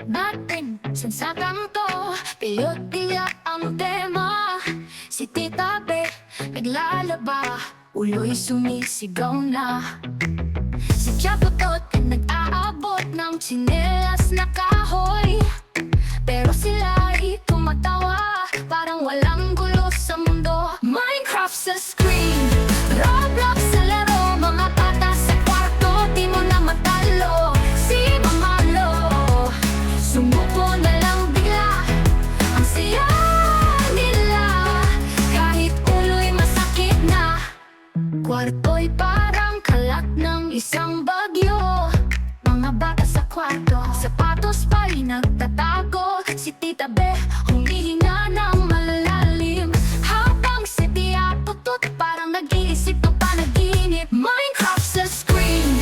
natin sansakang to, pilot tiyak ang tema. Si Tita Be naglalaba, ulo'y sumisigaw na. Si Chapotot nag-aabot ng tsinelas na kahoy, pero sila'y tumatawa, parang walang gulo sa mundo. Minecraft sa screen, Roblox sa laro, mga bata sa kwarto, di mo na matalo. Si Mama Lo, sumuko na lang bigla, ang saya nila, kahit ulo'y masakit na. Kwarto'y parang kalat ng isang bagyo, mga bata sa kwarto, sapatos pa'y nagtatago. Si Tita Be humihinga ng malalalim, habang si Tia Tutot parang nag-iisip ng panaginip. Minecraft sa screen,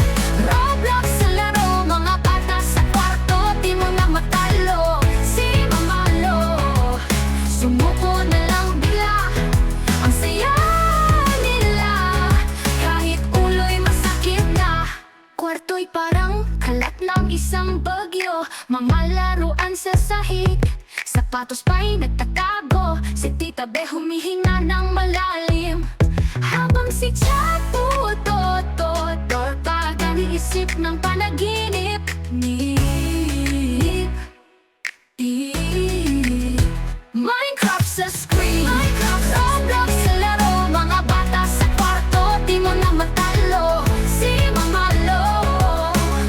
Roblox sa laro, mga bata sa kwarto, di mo na matalo. Si Mama Lo, sumuko na lang bigla, ang saya nila, kahit ulo'y masakit na. Kwarto'y parang kalat ng isang bagyo, mga laruan sa sahig, sapatos pa'y nagtatago. Si Tita Be humihinga ng malalim, habang si Chato Totot pag nag-iisip ng panaginip. Nip, nip. Minecraft sa screen, Roblox sa laro, mga bata sa kwarto, di mo na matalo. Si Mama Lo,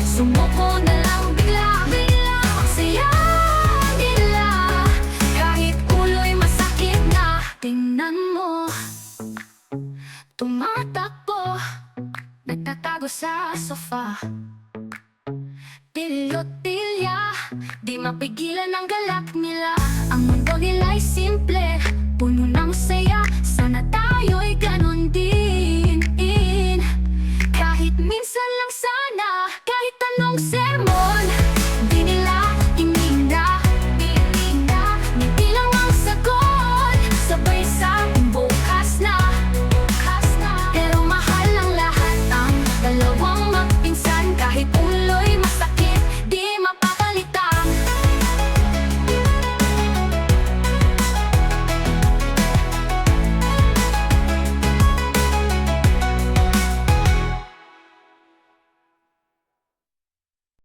sumuko na lang bigla, ang saya nila, kahit ulo'y masakit na. Tingnan mo, tumatakbo, nagtatago sa sofa. Pilot-pilya, di mapigilan ang galak nila. Ang mundo nila'y simple, puno ng saya, sana tayo'y ganon din. Kahit minsan lang sana,